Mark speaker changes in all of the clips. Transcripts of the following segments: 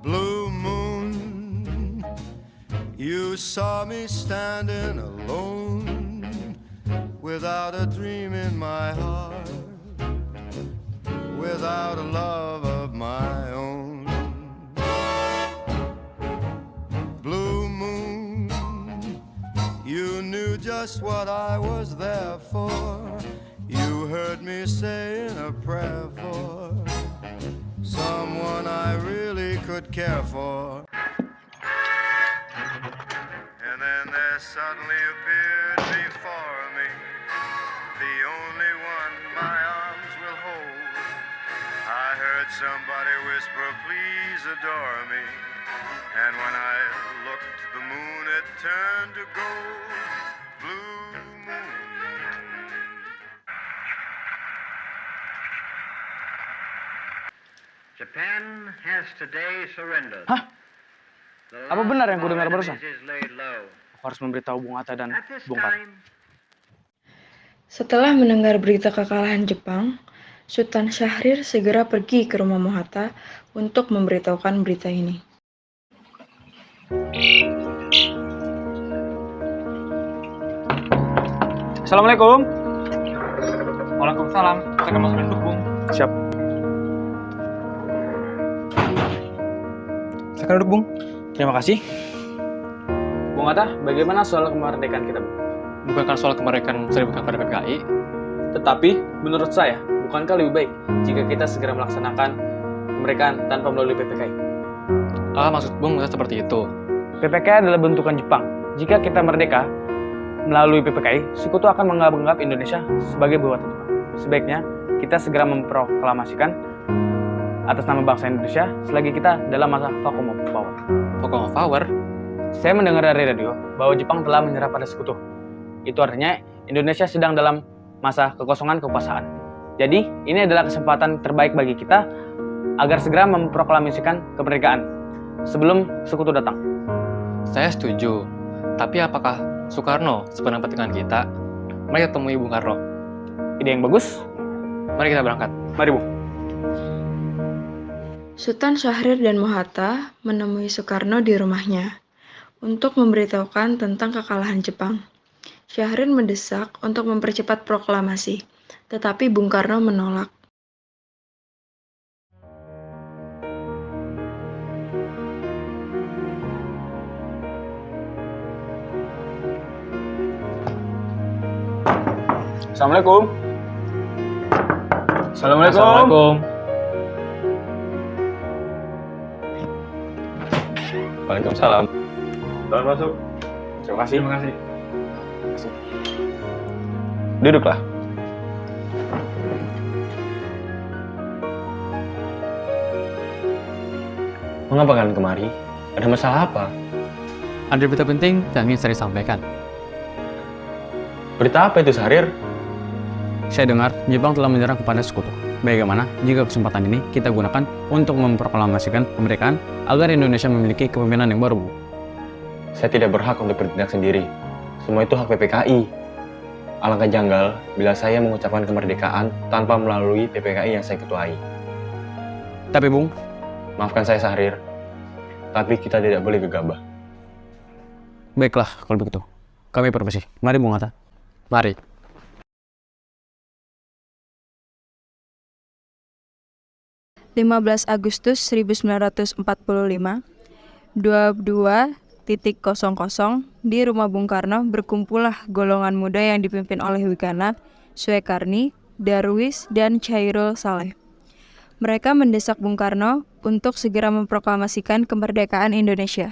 Speaker 1: Blue moon, you saw me standing alone, without a dream in my heart, without a love of my own. Blue moon, you knew just what I was there for. You heard me saying a prayer for someone I really could care for. And then there suddenly appeared before me the only one my arms will hold. I heard somebody whisper, please adore me. And when I looked at the moon, it turned to gold. Blue moon.
Speaker 2: Japan has today surrendered.
Speaker 3: Hah? Apa benar yang kudengar barusan? Aku harus memberitahu Bung Atta dan Bung Kar.
Speaker 4: Setelah mendengar berita kekalahan Jepang, Sultan Syahrir segera pergi ke rumah Mohatta untuk memberitahukan berita ini.
Speaker 3: Assalamualaikum.
Speaker 5: Waalaikumsalam. Kita akan masuk duduk, Bung.
Speaker 3: Siap.
Speaker 5: Silakan duduk, Bung.
Speaker 3: Terima kasih. Bung Atta, bagaimana soal kemerdekaan kita, Bung?
Speaker 5: Bukankah soal kemerdekaan sudah bukan pada PKI?
Speaker 3: Tetapi, menurut saya, bukankah lebih baik jika kita segera melaksanakan kemerdekaan tanpa melalui PPKI?
Speaker 5: Maksud Bung seperti itu.
Speaker 3: PPKI adalah bentukan Jepang. Jika kita merdeka melalui PPKI, Sekutu akan menganggap Indonesia sebagai buatan Jepang. Sebaiknya, kita segera memproklamasikan atas nama bangsa Indonesia selagi kita dalam masa vacuum of power.
Speaker 5: Vacuum of power?
Speaker 3: Saya mendengar dari radio bahwa Jepang telah menyerah pada Sekutu. Itu artinya Indonesia sedang dalam masa kekosongan kekuasaan. Jadi, ini adalah kesempatan terbaik bagi kita agar segera memproklamasikan kemerdekaan sebelum Sekutu datang.
Speaker 5: Saya setuju. Tapi apakah Soekarno sependapat dengan kita? Mari kita temui Bung Karno.
Speaker 3: Ide yang bagus.
Speaker 5: Mari kita berangkat.
Speaker 3: Mari, Bu.
Speaker 4: Sultan Syahrir dan Mohatta menemui Soekarno di rumahnya untuk memberitahukan tentang kekalahan Jepang. Syahrir mendesak untuk mempercepat proklamasi, tetapi Bung Karno menolak.
Speaker 3: Assalamualaikum. Assalamualaikum.
Speaker 5: Assalamualaikum. Waalaikumsalam.
Speaker 3: Selamat masuk. Terima kasih.
Speaker 5: Terima kasih.
Speaker 3: Duduklah.
Speaker 6: Mengapa kalian kemari? Ada masalah apa?
Speaker 5: Ada berita penting yang ingin saya sampaikan.
Speaker 6: Berita apa itu, Syahrir?
Speaker 5: Saya dengar Jepang telah menyerang kepada Sekutu. Bagaimana jika kesempatan ini kita gunakan untuk memproklamasikan kemerdekaan agar Indonesia memiliki kepemimpinan yang baru, Bu?
Speaker 6: Saya tidak berhak untuk bertindak sendiri. Semua itu hak PPKI. Alangkah janggal bila saya mengucapkan kemerdekaan tanpa melalui PPKI yang saya ketuai.
Speaker 5: Tapi, Bung,
Speaker 6: Maafkan saya, Syahrir. Tapi kita tidak boleh gegabah.
Speaker 5: baiklah kalau begitu. Kami permisi. Mari, Bung Atta. Mari.
Speaker 7: Agustus 1945, 22.00 di rumah Bung Karno berkumpullah golongan muda yang dipimpin oleh Wikanat, Suekarni, Darwis, dan Chairul Saleh. Mereka mendesak Bung Karno untuk segera memproklamasikan kemerdekaan Indonesia.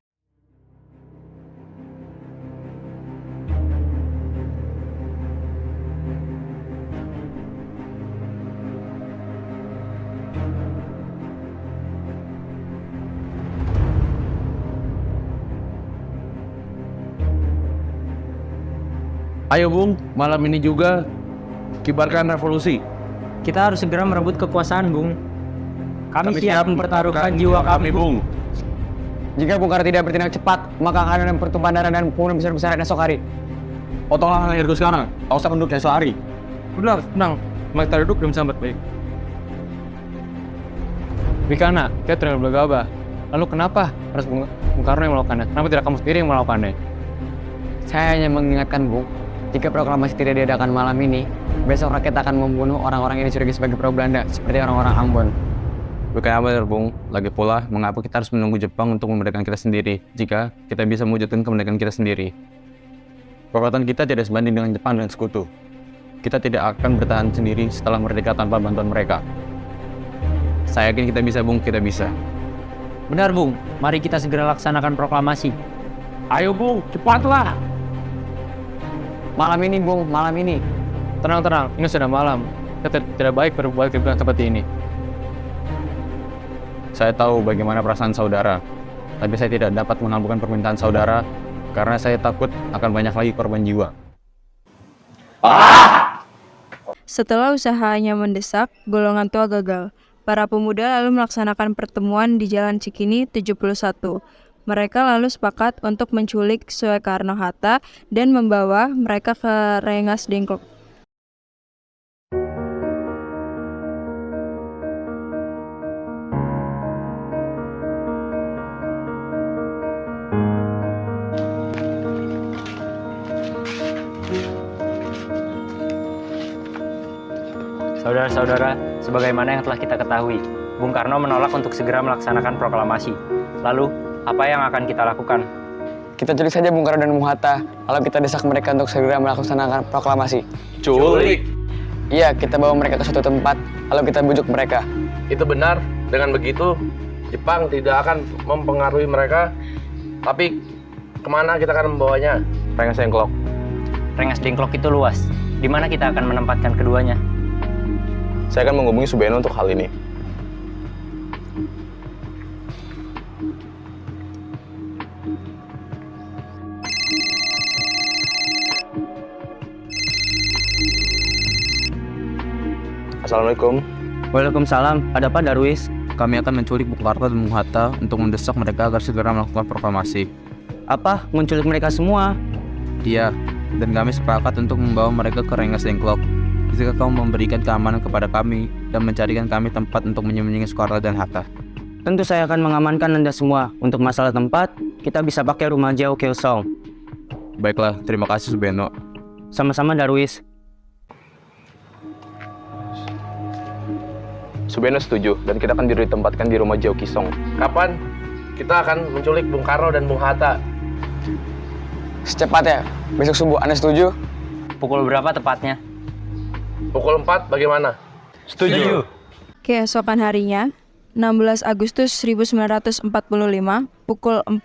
Speaker 8: Ayo Bung, malam ini juga kibarkan revolusi.
Speaker 9: Kita harus segera merebut kekuasaan, Bung.
Speaker 8: Kami siap mempertaruhkan jiwa kami, Bung.
Speaker 5: Jika Bung Karno tidak bertindak cepat, maka akan ada pertumpahan darah dan pembunuhan besar-besaran esok hari.
Speaker 8: Potonglah leherku sekarang. Tak usah penduduk esok hari. Benar, tenang. Mari kita duduk dan sambat baik. Wikana, kita terlalu bergabah. Lalu kenapa harus Bung Karno yang melakukannya? Kenapa tidak kamu sendiri yang melakukannya?
Speaker 5: Saya hanya mengingatkan Bung, jika proklamasi tidak diadakan malam ini, besok rakyat akan membunuh orang-orang yang dicurigai sebagai pro Belanda, seperti orang-orang Ambon.
Speaker 6: Bukan apa Bung, lagi pula mengapa kita harus menunggu Jepang untuk memerdekakan kita sendiri jika kita bisa mewujudkan kemerdekaan kita sendiri? Kekuatan kita tidak sebanding dengan Jepang dan sekutu. Kita tidak akan bertahan sendiri setelah merdeka tanpa bantuan mereka. Saya yakin kita bisa Bung, kita bisa.
Speaker 3: Benar Bung, mari kita segera laksanakan proklamasi.
Speaker 8: Ayo Bung, cepatlah.
Speaker 5: Malam ini Bung, malam ini.
Speaker 8: Tenang, ini sudah malam. Kita tidak baik berbuat kebiasaan seperti ini.
Speaker 6: Saya tahu bagaimana perasaan saudara, tapi saya tidak dapat mengabulkan permintaan saudara karena saya takut akan banyak lagi korban jiwa.
Speaker 7: Setelah usahanya mendesak, golongan tua gagal. Para pemuda lalu melaksanakan pertemuan di Jalan Cikini 71. Mereka lalu sepakat untuk menculik Soekarno-Hatta dan membawa mereka ke Rengas Dengklok.
Speaker 3: Saudara-saudara, sebagaimana yang telah kita ketahui, Bung Karno menolak untuk segera melaksanakan proklamasi. Lalu, apa yang akan kita lakukan?
Speaker 5: Kita culik saja Bung Karno dan Bung Hatta, lalu kita desak mereka untuk segera melaksanakan proklamasi.
Speaker 9: Culik?
Speaker 5: Iya, kita bawa mereka ke suatu tempat, lalu kita bujuk mereka.
Speaker 9: Itu benar. Dengan begitu, Jepang tidak akan mempengaruhi mereka. Tapi, kemana kita akan membawanya?
Speaker 6: Rengas Dengklok.
Speaker 3: Rengas Dengklok itu luas. Di mana kita akan menempatkan keduanya?
Speaker 6: Saya akan menghubungi Subeno untuk hal ini. Assalamualaikum.
Speaker 5: Waalaikumsalam, ada apa Darwis?
Speaker 6: Kami akan menculik Bung Karno dan Bung Hatta untuk mendesak mereka agar segera melakukan proklamasi.
Speaker 5: Apa? Menculik mereka semua?
Speaker 6: Iya, dan kami sepakat untuk membawa mereka ke Rengas Dengklok. Jika kamu memberikan keamanan kepada kami dan mencarikan kami tempat untuk menyembunyikan Soekarno dan Hatta.
Speaker 5: Tentu saya akan mengamankan Anda semua. Untuk masalah tempat, kita bisa pakai rumah Jao Kilsong.
Speaker 6: Baiklah, terima kasih Subeno.
Speaker 5: Sama-sama Darwis.
Speaker 6: Subeno setuju, dan kita akan ditempatkan di rumah Jao Kisong.
Speaker 9: Kapan kita akan menculik Bung Karno dan Bung Hatta?
Speaker 5: Secepatnya, besok subuh. Anda setuju?
Speaker 3: Pukul berapa tepatnya?
Speaker 9: Pukul 4 bagaimana?
Speaker 3: Setuju.
Speaker 7: Keesokan harinya, 16 Agustus 1945, pukul 4,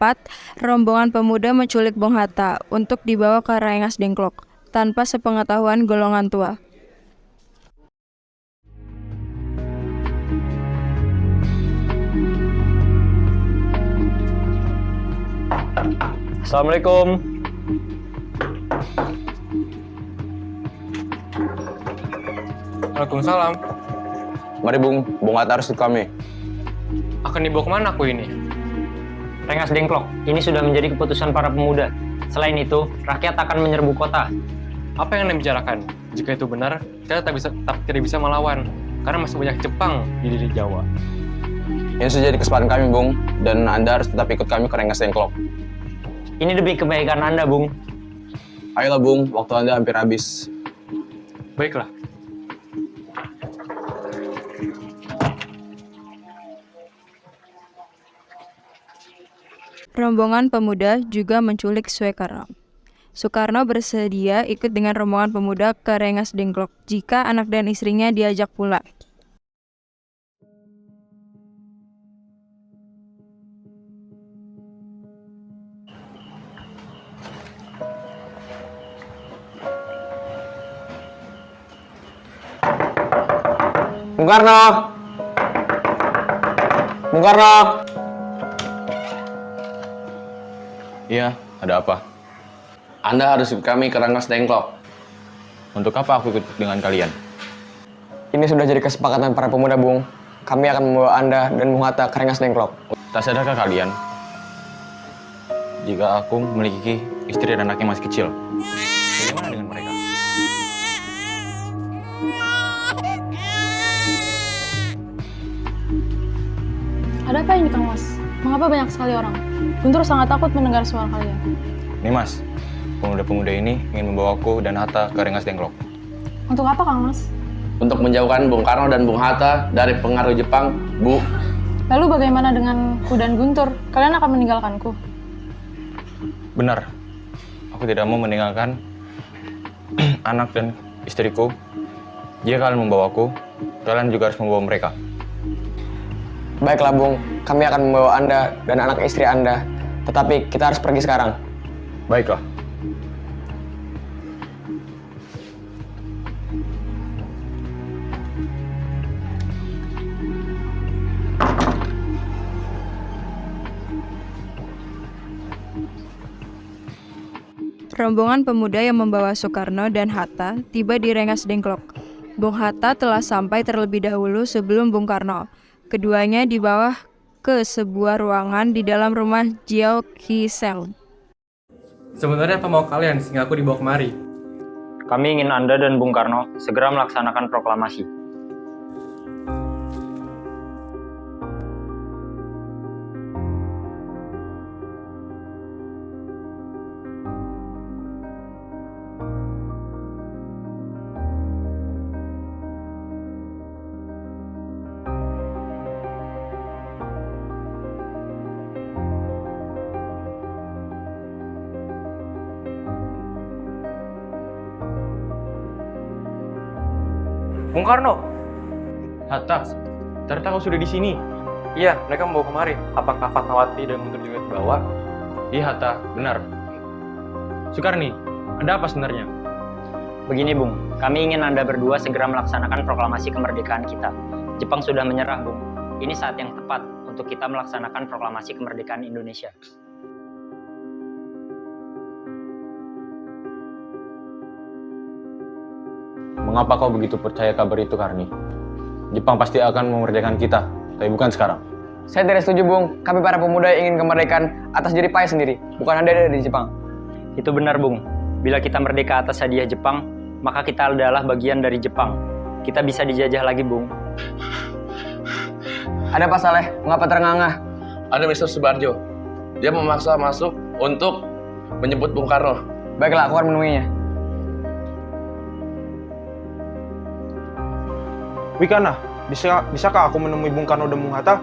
Speaker 7: rombongan pemuda menculik Bung Hatta untuk dibawa ke Rengas Dengklok tanpa sepengetahuan golongan tua.
Speaker 3: Assalamualaikum.
Speaker 8: Waalaikumsalam.
Speaker 6: Mari Bung Hatta harus ikut kami.
Speaker 8: Akan dibawa kemana aku ini?
Speaker 3: Rengas Dengklok, ini sudah menjadi keputusan para pemuda. Selain itu, rakyat akan menyerbu kota.
Speaker 8: Apa yang Anda bicarakan? Jika itu benar, kita tidak bisa melawan. Karena masih banyak Jepang di Jawa.
Speaker 6: Ini sudah jadi kesempatan kami, Bung. Dan Anda harus tetap ikut kami ke Rengas Dengklok.
Speaker 3: Ini demi kebaikan Anda, Bung.
Speaker 6: Ayolah, Bung. Waktu Anda hampir habis.
Speaker 8: Baiklah.
Speaker 7: Rombongan pemuda juga menculik Soekarno. Soekarno bersedia ikut dengan rombongan pemuda ke Rengas Dengklok jika anak dan istrinya diajak pula.
Speaker 5: Bung Karno! Bung Karno!
Speaker 6: Iya, ada apa?
Speaker 9: Anda harus ikut kami ke Rengas Dengklok.
Speaker 6: Untuk apa aku ikut dengan kalian?
Speaker 5: Ini sudah jadi kesepakatan para pemuda, Bung.
Speaker 3: kami akan membawa Anda dan Bung Hatta ke Rengas Dengklok.
Speaker 6: Tak sadarkah kalian, jika aku memiliki istri dan anak yang masih kecil, bagaimana dengan mereka?
Speaker 10: Ada apa ini, Kang Mas? Mengapa banyak sekali orang? Guntur sangat takut mendengar suara kalian.
Speaker 6: Nimas, pemuda-pemuda ini ingin membawaku dan Hatta ke Rengas Dengklok.
Speaker 10: Untuk apa, Kang Mas?
Speaker 9: Untuk menjauhkan Bung Karno dan Bung Hatta dari pengaruh Jepang, Bu.
Speaker 10: Lalu bagaimana denganku dan Guntur? Kalian akan meninggalkanku?
Speaker 6: Benar, aku tidak mau meninggalkan anak dan istriku. Jika kalian membawaku, kalian juga harus membawa mereka.
Speaker 3: Baiklah Bung, kami akan membawa Anda dan anak istri Anda. Tetapi kita harus pergi sekarang.
Speaker 6: Baiklah.
Speaker 7: Rombongan pemuda yang membawa Soekarno dan Hatta tiba di Rengas Dengklok. Bung Hatta telah sampai terlebih dahulu sebelum Bung Karno. Keduanya dibawa ke sebuah ruangan di dalam rumah Jiao Ki Seng.
Speaker 8: Sebenarnya apa mau kalian sehingga aku dibawa kemari?
Speaker 3: Kami ingin Anda dan Bung Karno segera melaksanakan proklamasi.
Speaker 8: Bung Karno!
Speaker 6: Hatta, ternyata kau sudah di sini.
Speaker 8: Iya, mereka membawa kemari. Apakah Fatmawati dan Guntur juga dibawa?
Speaker 6: Iya Hatta, benar. Sukarni, ada apa sebenarnya?
Speaker 3: Begini Bung, kami ingin Anda berdua segera melaksanakan proklamasi kemerdekaan kita. Jepang sudah menyerah Bung. Ini saat yang tepat untuk kita melaksanakan proklamasi kemerdekaan Indonesia.
Speaker 6: Mengapa kau begitu percaya kabar itu, Karni? Jepang pasti akan memerdekakan kita, tapi bukan sekarang.
Speaker 3: Saya tidak setuju Bung, kami para pemuda ingin kemerdekaan atas diri payah sendiri, bukan Anda dari Jepang. Itu benar Bung, bila kita merdeka atas hadiah Jepang, maka kita adalah bagian dari Jepang. Kita bisa dijajah lagi Bung. Ada apa Saleh? Mengapa terengah-engah?
Speaker 9: Ada Mr. Subarjo. Dia memaksa masuk untuk menyebut Bung Karno.
Speaker 3: Baiklah, aku akan menemuinya.
Speaker 11: Wikana, bisakah aku menemui Bung Karno dan Bung Hatta?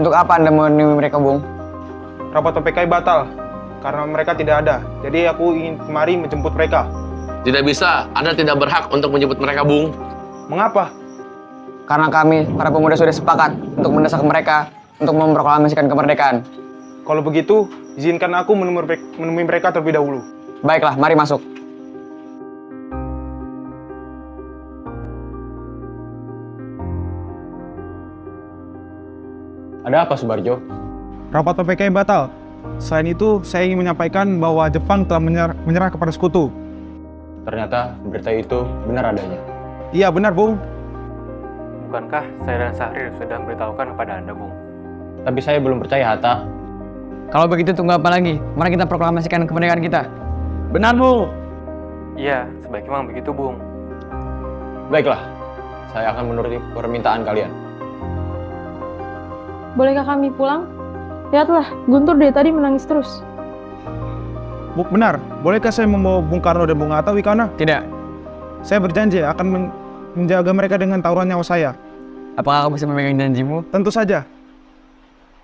Speaker 3: Untuk apa Anda menemui mereka, Bung?
Speaker 11: Rapat PPKI batal, karena mereka tidak ada. Jadi aku ingin kemari menjemput mereka.
Speaker 9: Tidak bisa, Anda tidak berhak untuk menyebut mereka, Bung.
Speaker 11: Mengapa?
Speaker 3: Karena kami, para pemuda sudah sepakat untuk mendesak mereka untuk memproklamasikan kemerdekaan.
Speaker 11: Kalau begitu, izinkan aku menemui mereka terlebih dahulu.
Speaker 3: Baiklah, mari masuk.
Speaker 6: Ada apa, Subarjo?
Speaker 11: Rapat PPKI batal. Selain itu, saya ingin menyampaikan bahwa Jepang telah menyerah kepada sekutu.
Speaker 6: Ternyata berita itu benar adanya.
Speaker 11: Iya, benar, Bung.
Speaker 8: Bukankah saya dan Syahrir sudah memberitahukan kepada Anda, Bung?
Speaker 6: Tapi saya belum percaya, Hatta.
Speaker 3: Kalau begitu tunggu apa lagi? Mari kita proklamasikan kemerdekaan kita.
Speaker 11: Benar, Bung.
Speaker 8: Iya, sebaiknya memang begitu, Bung.
Speaker 6: Baiklah, saya akan menuruti permintaan kalian.
Speaker 10: Bolehkah kami pulang? Lihatlah, Guntur dari tadi menangis terus.
Speaker 11: Benar, bolehkah saya membawa Bung Karno dan Bung Hatta, Wikana?
Speaker 3: Tidak.
Speaker 11: Saya berjanji akan menjaga mereka dengan taruhan nyawa saya.
Speaker 3: Apakah kamu bisa memegang janjimu?
Speaker 11: Tentu saja.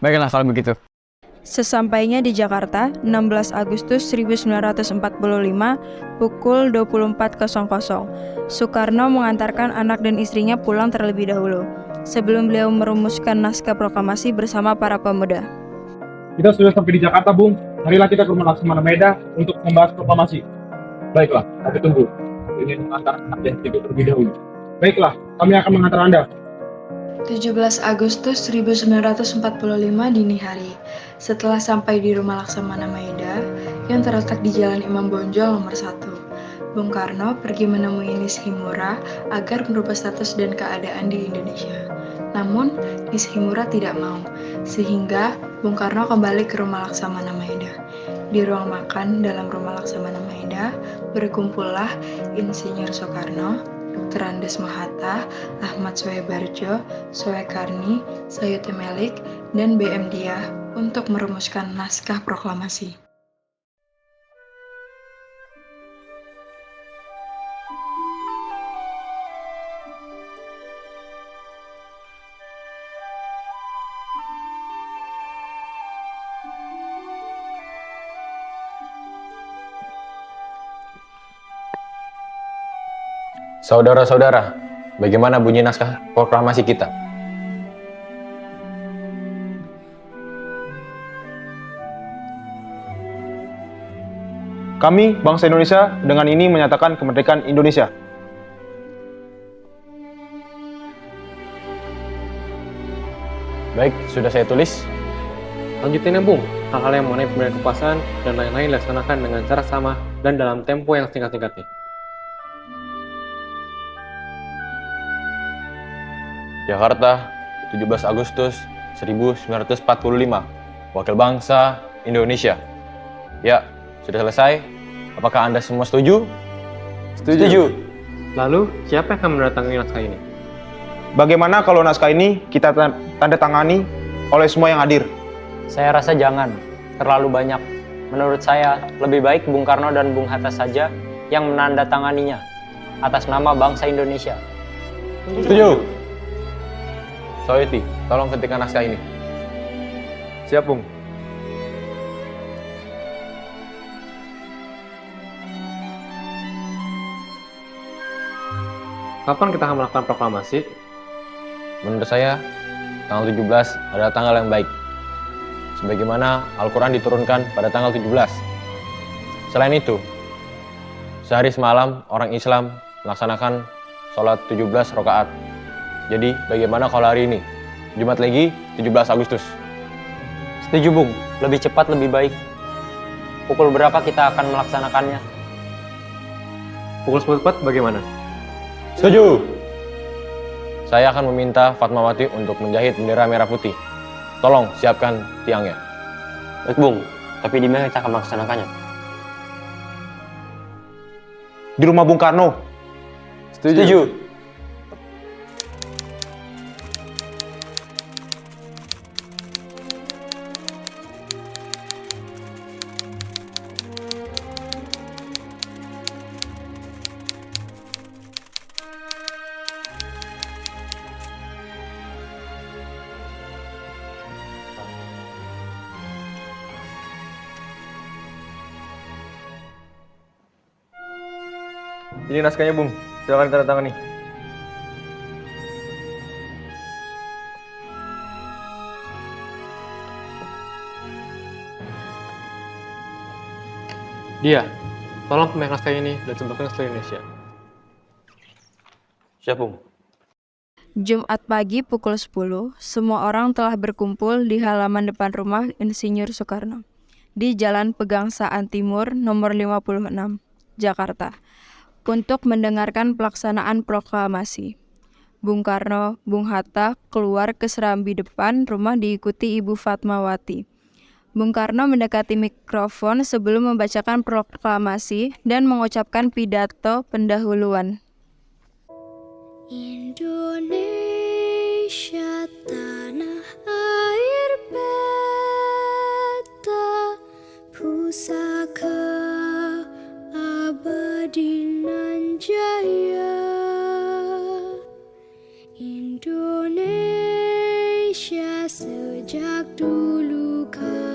Speaker 3: Baiklah kalau begitu.
Speaker 7: Sesampainya di Jakarta, 16 Agustus 1945, pukul 24.00, Soekarno mengantarkan anak dan istrinya pulang terlebih dahulu, sebelum beliau merumuskan naskah proklamasi bersama para pemuda.
Speaker 11: Kita sudah sampai di Jakarta, Bung. Marilah kita ke rumah Laksamana Meda untuk membahas proklamasi. Baiklah, tapi tunggu. Ini mengantar anak dan istri terlebih dahulu. Baiklah, kami akan mengantar Anda.
Speaker 4: 17 Agustus 1945 dini hari, setelah sampai di rumah Laksamana Maeda yang terletak di Jalan Imam Bonjol nomor 1, Bung Karno pergi menemui Nishimura agar merubah status dan keadaan di Indonesia. Namun, Nishimura tidak mau, sehingga Bung Karno kembali ke rumah Laksamana Maeda. Di ruang makan dalam rumah Laksamana Maeda, berkumpullah Insinyur Soekarno, Dr. Andes Mohatta, Ahmad Soebarjo, Soekarni, Sayuti Melik, dan BM Diah untuk merumuskan naskah proklamasi.
Speaker 6: Saudara-saudara, bagaimana bunyi naskah proklamasi kita?
Speaker 11: Kami, bangsa Indonesia, dengan ini menyatakan kemerdekaan Indonesia.
Speaker 6: Baik, sudah saya tulis.
Speaker 8: Lanjutin ya, Bung. Hal-hal yang mengenai pemilihan kekuasaan dan lain-lain dilaksanakan dengan cara sama dan dalam tempo yang singkat-singkatnya.
Speaker 6: Jakarta, 17 Agustus 1945. Wakil bangsa Indonesia. Ya, sudah selesai. Apakah Anda semua setuju?
Speaker 8: Setuju. Lalu, siapa yang akan menandatangani naskah ini?
Speaker 11: Bagaimana kalau naskah ini kita tanda tangani oleh semua yang hadir?
Speaker 3: Saya rasa jangan, terlalu banyak. Menurut saya, lebih baik Bung Karno dan Bung Hatta saja yang menandatanganinya atas nama bangsa Indonesia.
Speaker 6: Setuju. Soeti, tolong ketikkan naskah ini.
Speaker 11: Siap, Bung.
Speaker 8: Kapan kita akan melakukan proklamasi?
Speaker 6: Menurut saya, tanggal 17 adalah tanggal yang baik. Sebagaimana Al-Quran diturunkan pada tanggal 17. Selain itu, sehari semalam orang Islam melaksanakan sholat 17 rakaat. Jadi, bagaimana kalau hari ini? Jumat lagi, 17 Agustus.
Speaker 3: Setuju, Bung. Lebih cepat, lebih baik. Pukul berapa kita akan melaksanakannya?
Speaker 8: Pukul 10 tepat bagaimana?
Speaker 6: Setuju. Saya akan meminta Fatmawati untuk menjahit bendera merah putih. Tolong siapkan tiangnya.
Speaker 3: Baik, Bung. Tapi di mana kita akan melaksanakannya?
Speaker 11: Di rumah Bung Karno.
Speaker 3: Setuju.
Speaker 11: Ini naskahnya, Bung. Silakan ditandatangani.
Speaker 8: Dia, tolong pemegang naskah ini dan sebarkan ke seluruh Indonesia.
Speaker 6: Siap, Bung.
Speaker 7: Jumat pagi pukul 10, semua orang telah berkumpul di halaman depan rumah Insinyur Soekarno di Jalan Pegangsaan Timur nomor 56, Jakarta, untuk mendengarkan pelaksanaan proklamasi. Bung Karno, Bung Hatta keluar ke serambi depan rumah diikuti Ibu Fatmawati. Bung Karno mendekati mikrofon sebelum membacakan proklamasi dan mengucapkan pidato pendahuluan.
Speaker 12: Indonesia tanah air beta, pusaka abadi nan jaya. Indonesia sejak dulu kala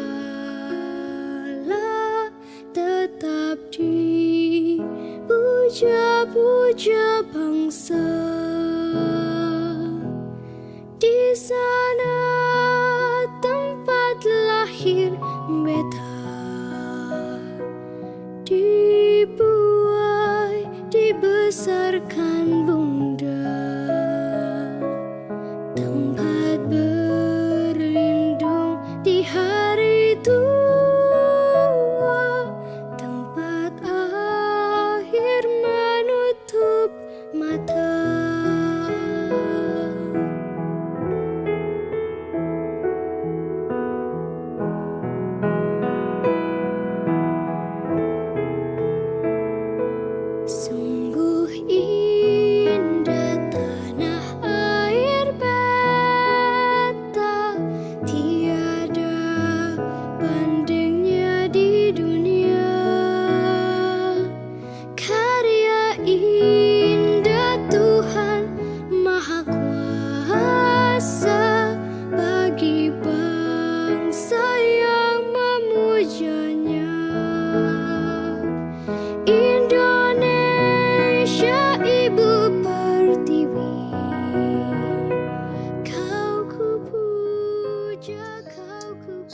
Speaker 12: tetap dipuja-puja bangsa. Di sana tempat lahir beta, dibuai, dibesarkan bunda, tempat berlindung di hari tua, tempat akhir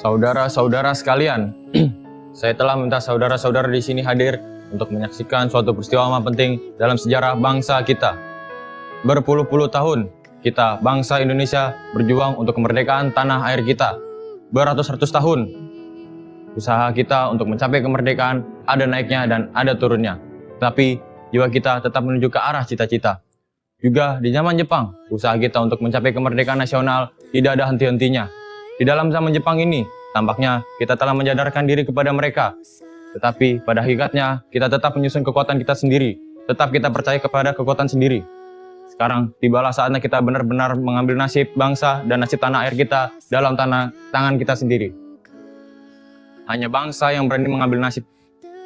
Speaker 6: Saudara-saudara sekalian, saya telah minta saudara-saudara di sini hadir untuk menyaksikan suatu peristiwa penting dalam sejarah bangsa kita. Berpuluh-puluh tahun, kita, bangsa Indonesia, berjuang untuk kemerdekaan tanah air kita. Beratus-ratus tahun, usaha kita untuk mencapai kemerdekaan ada naiknya dan ada turunnya. Tapi, jiwa kita tetap menuju ke arah cita-cita. Juga di zaman Jepang, usaha kita untuk mencapai kemerdekaan nasional tidak ada henti-hentinya. Di dalam zaman Jepang ini, tampaknya kita telah menjadarkan diri kepada mereka. Tetapi pada hakikatnya, kita tetap menyusun kekuatan kita sendiri. Tetap kita percaya kepada kekuatan sendiri. Sekarang, tibalah saatnya kita benar-benar mengambil nasib bangsa dan nasib tanah air kita dalam tangan kita sendiri. Hanya bangsa yang berani mengambil nasib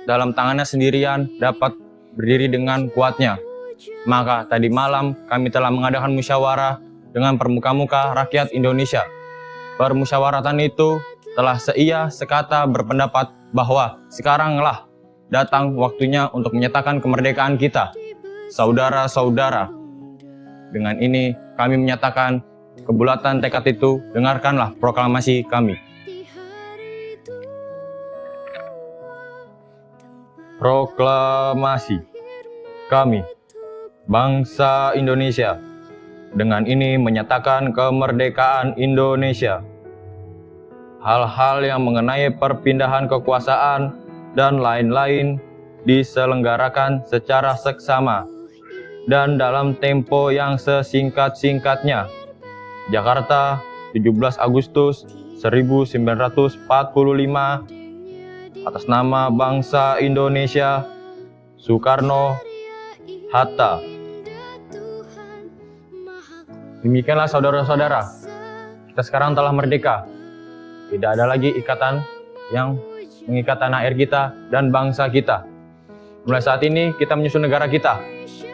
Speaker 6: dalam tangannya sendirian dapat berdiri dengan kuatnya. Maka tadi malam kami telah mengadakan musyawarah dengan permuka-muka rakyat Indonesia. Permusyawaratan itu telah sekata berpendapat bahwa sekaranglah datang waktunya untuk menyatakan kemerdekaan kita. Saudara-saudara, dengan ini kami menyatakan kebulatan tekad itu, dengarkanlah proklamasi kami. Proklamasi kami, bangsa Indonesia, dengan ini menyatakan kemerdekaan Indonesia. Hal-hal yang mengenai perpindahan kekuasaan dan lain-lain diselenggarakan secara seksama dan dalam tempo yang sesingkat-singkatnya. Jakarta, 17 Agustus 1945, atas nama bangsa Indonesia, Soekarno, Hatta. Demikianlah saudara-saudara, kita sekarang telah merdeka. Tidak ada lagi ikatan yang mengikat tanah air kita dan bangsa kita. Mulai saat ini kita menyusun negara kita.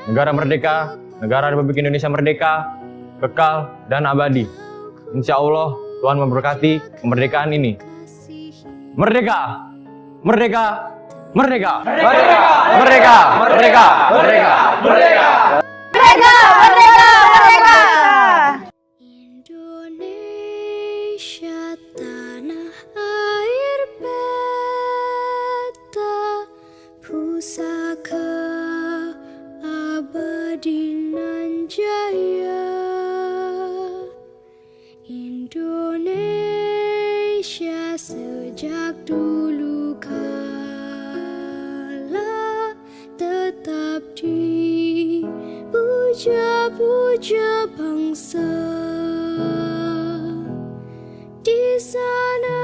Speaker 6: Negara merdeka, negara Republik Indonesia merdeka, kekal dan abadi. Insya Allah Tuhan memberkati kemerdekaan ini. Merdeka! Merdeka! Merdeka! Merdeka! Merdeka! Merdeka! Merdeka! Merdeka!
Speaker 12: Merdeka! Merdeka! Merdeka! Indonesia tanah air beta, pusaka abadi nan jaya. Indonesia sejak dulu kala tetap dipuja-puja bangsa. Di sana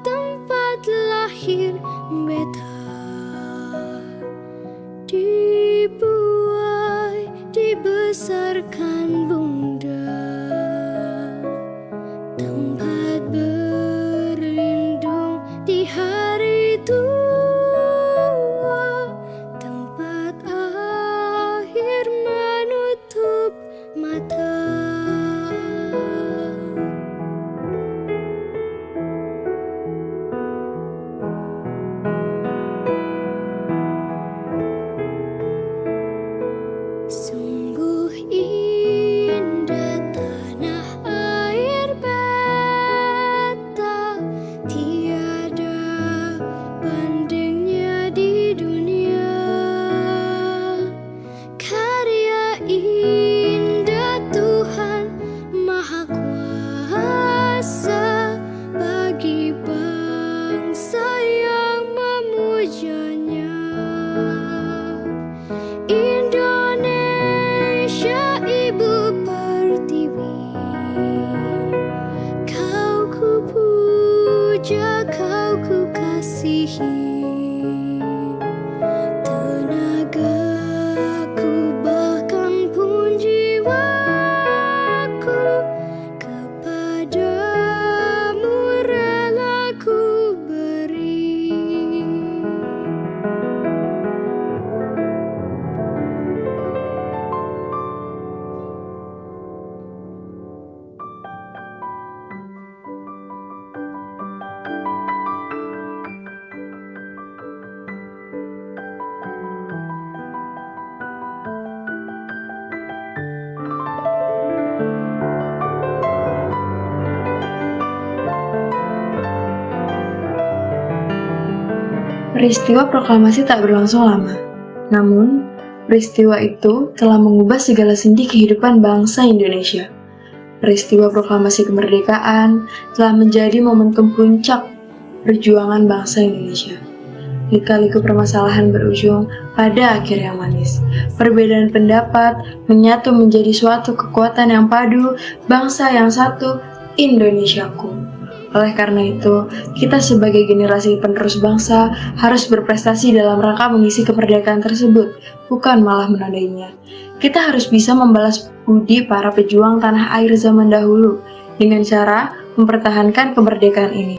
Speaker 12: tempat lahir beta, dibuai dibesarkan bunda, tempat berlindung di hari tua, tempat akhir menutup mata. Sungguh indah tanah air beta,
Speaker 4: Peristiwa proklamasi tak berlangsung lama. Namun, peristiwa itu telah mengubah segala sendi kehidupan bangsa Indonesia. Peristiwa proklamasi kemerdekaan telah menjadi momentum puncak perjuangan bangsa Indonesia. Lika-liku permasalahan berujung pada akhir yang manis. Perbedaan pendapat menyatu menjadi suatu kekuatan yang padu, bangsa yang satu, Indonesiaku. Oleh karena itu, kita sebagai generasi penerus bangsa harus berprestasi dalam rangka mengisi kemerdekaan tersebut, bukan malah menodainya. Kita harus bisa membalas budi para pejuang tanah air zaman dahulu dengan cara mempertahankan kemerdekaan ini.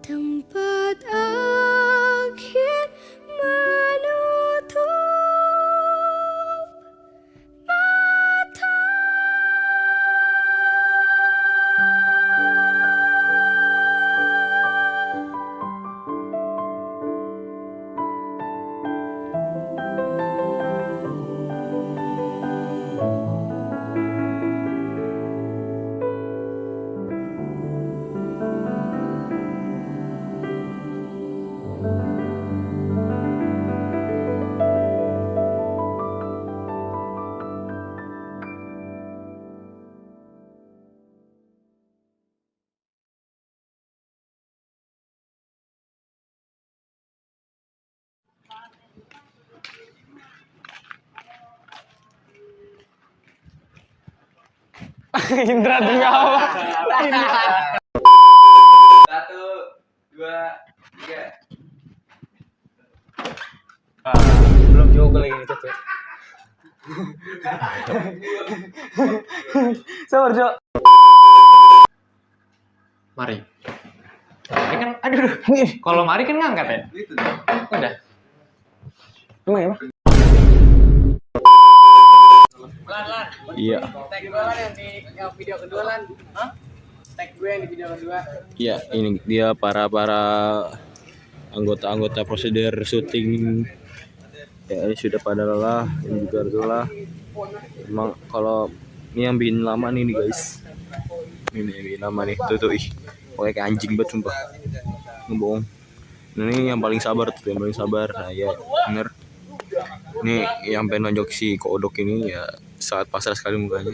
Speaker 12: Tempat akhir menutup mata.
Speaker 3: Indra demi apa? 1, 2, 3. Belum juga lagi nih Cece. Sabar Jo.
Speaker 8: Mari. Ini kan, aduh. Kalau mari kan ngangkat ya? Udah.
Speaker 3: Emang ya, Pak?
Speaker 6: Iya.
Speaker 3: Tag gue lah yang video kedua lan. Hah? Tag gue yang di video kedua.
Speaker 6: Iya, ini dia para anggota prosedur syuting. Ya, ini sudah pada lelah, ini juga lelah. Emang kalau ini yang bikin lama nih guys. Ini bikin lama nih. Tuh ih. Pokoknya kayak anjing banget sumpah. Ngebohong. Ini yang paling sabar tuh, yang paling sabar. Nah, ya bener. Ini yang pengen nonjok si Kodok ini ya sangat pasrah sekali mukanya.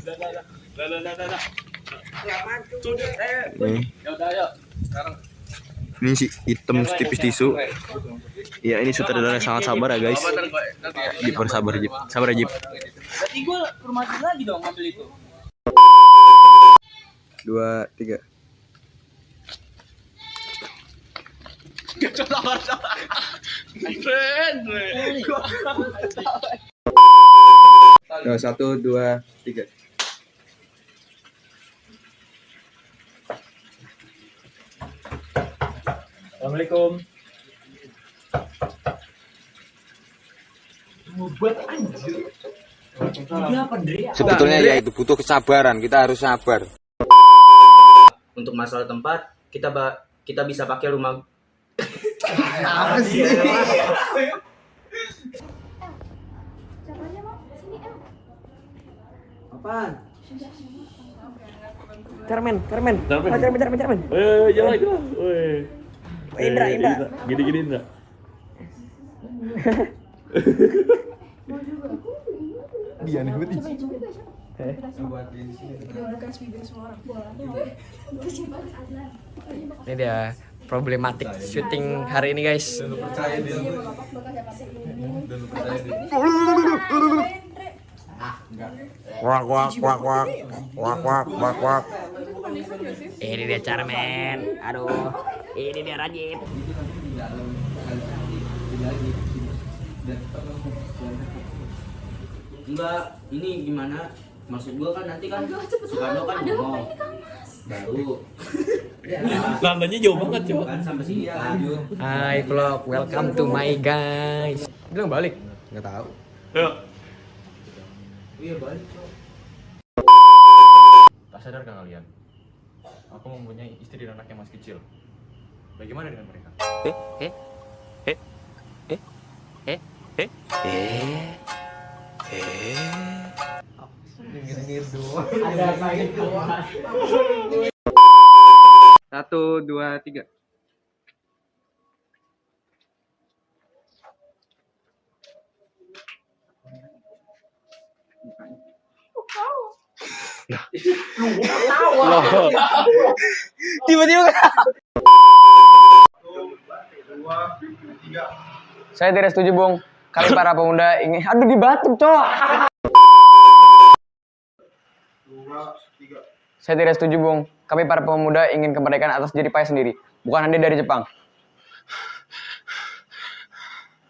Speaker 6: Ini si hitam tipis tisu. Ya ini sutradara sangat sabar ya guys. Jip bersabar Jip. Sabar ya Jip.
Speaker 3: Berarti gue ke rumah lagi dong ngambil itu.
Speaker 6: 2, 3.
Speaker 13: Nah, 1, 2, 3.
Speaker 11: Assalamualaikum.
Speaker 14: Sebetulnya ya itu butuh kesabaran, kita harus sabar.
Speaker 3: Untuk masalah tempat, kita bisa pakai rumah.
Speaker 14: Apa sih?
Speaker 3: Apaan? Carmen.
Speaker 6: Carmen.
Speaker 3: Carmen.
Speaker 6: Jalan.
Speaker 3: Indra.
Speaker 6: Gini Indra.
Speaker 13: Dia nih betul.
Speaker 3: Ini dia problematik syuting hari ini guys.
Speaker 14: Wak.
Speaker 3: Ini dia Carmen. Aduh, ini dia Rajib. Enggak, ini gimana? Maksud gua kan nanti kan Soekarno kan ngomong baru.
Speaker 6: Landanya jauh banget coba.
Speaker 3: Kan sampai sini lanjut. Hai vlog, welcome to my guys. Bilang balik?
Speaker 13: Enggak tahu.
Speaker 3: Iya balik.
Speaker 8: Tak sadar kan kalian? Aku mempunyai istri dan anak yang masih kecil. Bagaimana dengan mereka?
Speaker 3: Ada lagi doang.
Speaker 13: 1, 2, 3.
Speaker 3: Tiba-tiba. Saya tidak setuju, Bung. Kami para pemuda ingin... Aduh, dibatuk, cowok. Saya tidak setuju, Bung. Kami para pemuda ingin kemerdekaan atas diri payah sendiri, bukan hanya dari Jepang.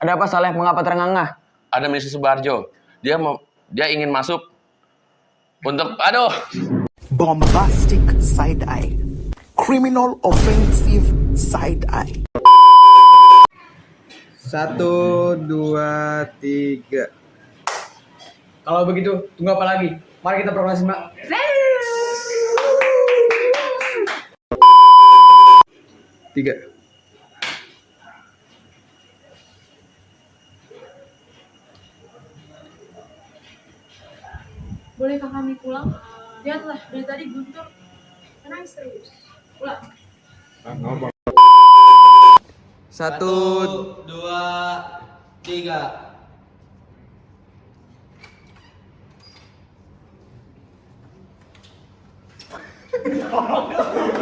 Speaker 3: Ada apa, Saleh? Mengapa terengah-engah?
Speaker 9: Ada Mr. Subarjo. Dia ingin masuk untuk
Speaker 15: bombastic side eye, criminal offensive side eye.
Speaker 13: 1, 2, 3.
Speaker 3: Kalau begitu, tunggu apa lagi? Mari kita proklamasi, Mbak.
Speaker 13: Tiga.
Speaker 10: Bolehkah kami pulang? Lihatlah, dari tadi Guntur menangis terus. Pulang.
Speaker 13: 1, 2, 3.